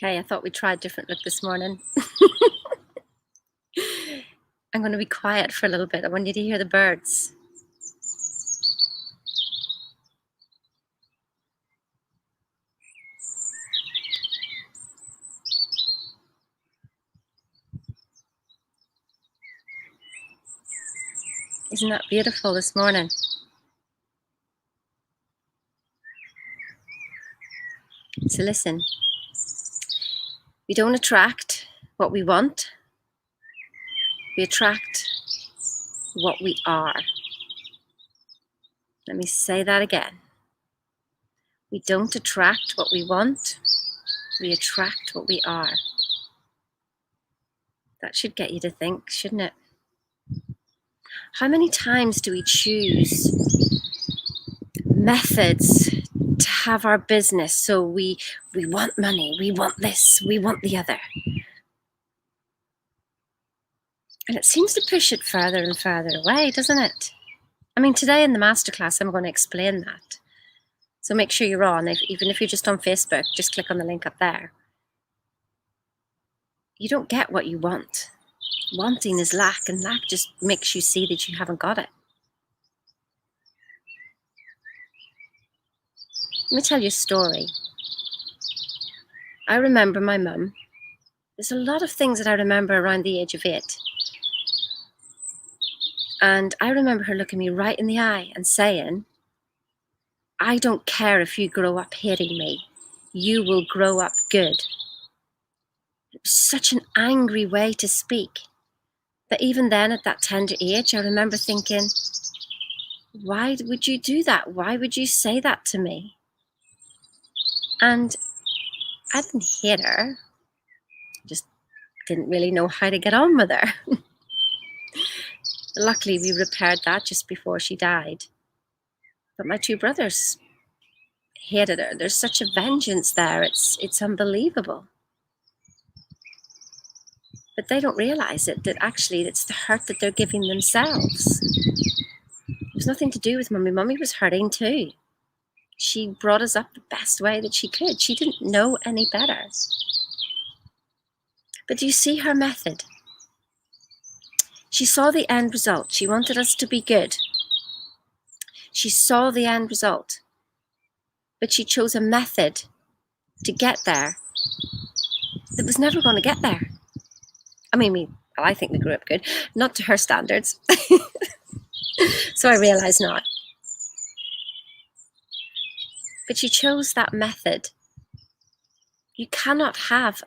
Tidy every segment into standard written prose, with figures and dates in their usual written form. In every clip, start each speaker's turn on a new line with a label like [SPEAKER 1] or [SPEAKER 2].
[SPEAKER 1] Hey, I thought we'd try a different look this morning. I'm going to be quiet for a little bit. I want you to hear the birds. Isn't that beautiful this morning? So listen, we don't attract what we want. We attract what we are. Let me say that again. We don't attract what we want. We attract what we are. That should get you to think, shouldn't it? How many times do we choose methods to have our business? So we want money, we want this, we want the other. And it seems to push it further and further away, doesn't it? I mean, today in the masterclass, I'm going to explain that. So make sure you're on. Even if you're just on Facebook, just click on the link up there. You don't get what you want. Wanting is lack, and lack just makes you see that you haven't got it. Let me tell you a story. I remember my mum. There's a lot of things that I remember around the age of 8. And I remember her looking me right in the eye and saying, I don't care if you grow up hating me. You will grow up good. It was such an angry way to speak that even then at that tender age, I remember thinking, why would you do that? Why would you say that to me? And I didn't hate her. Just didn't really know how to get on with her. Luckily, we repaired that just before she died. But my 2 brothers hated her. There's such a vengeance there. It's unbelievable. But they don't realize it, that actually it's the hurt that they're giving themselves. It was nothing to do with Mummy. Mummy was hurting too. She brought us up the best way that she could. She didn't know any better. But do you see her method? She saw the end result. She wanted us to be good. She saw the end result. But she chose a method to get there that was never going to get there. I mean, I think we grew up good, not to her standards. So I realize now. But she chose that method. You cannot have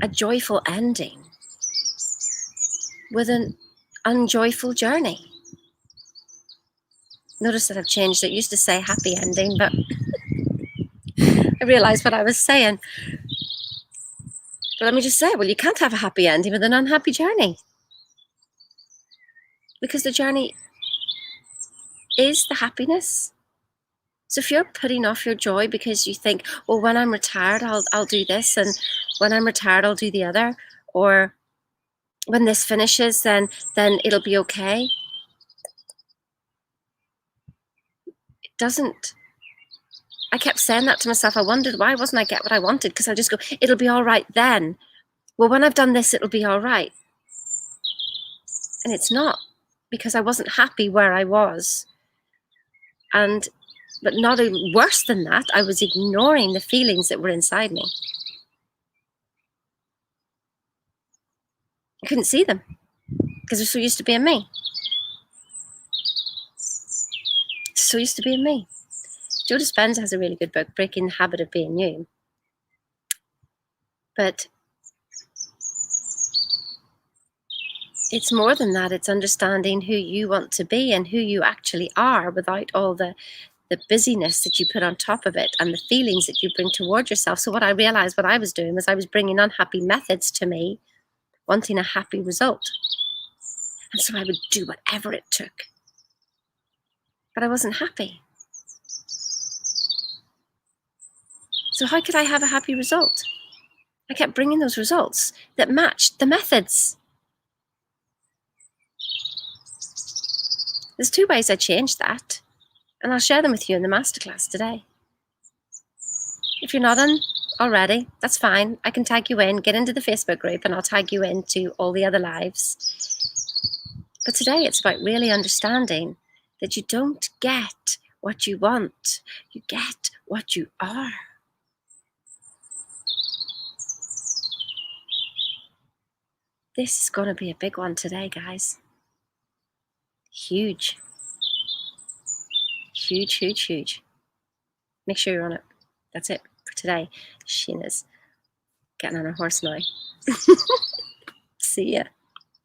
[SPEAKER 1] a joyful ending with an unjoyful journey. Notice that I've changed it. It used to say happy ending, but I realized what I was saying. But let me just say, well, you can't have a happy ending with an unhappy journey. Because the journey is the happiness. So if you're putting off your joy because you think, well, when I'm retired, I'll do this, and when I'm retired, I'll do the other, or when this finishes, then it'll be okay. It doesn't. I kept saying that to myself. I wondered why wasn't I get what I wanted, because I just go, it'll be all right then. Well, when I've done this, it'll be all right. And it's not, because I wasn't happy where I was. But not worse than that, I was ignoring the feelings that were inside me. I couldn't see them because they're so used to being me. So used to being me. Joe Dispenza has a really good book, Breaking the Habit of Being You. But it's more than that. It's understanding who you want to be and who you actually are without all the busyness that you put on top of it and the feelings that you bring toward yourself. So what I realized what I was doing was I was bringing unhappy methods to me, wanting a happy result. And so I would do whatever it took. But I wasn't happy. So how could I have a happy result? I kept bringing those results that matched the methods. There's 2 ways I changed that, and I'll share them with you in the masterclass today. If you're not in already. That's fine. I can tag you in, get into the Facebook group, and I'll tag you into all the other lives. But today it's about really understanding that you don't get what you want, you get what you are. This is going to be a big one today, guys. Huge. Huge, huge, huge. Make sure you're on it. That's it for today. Sheena's getting on her horse now. See ya.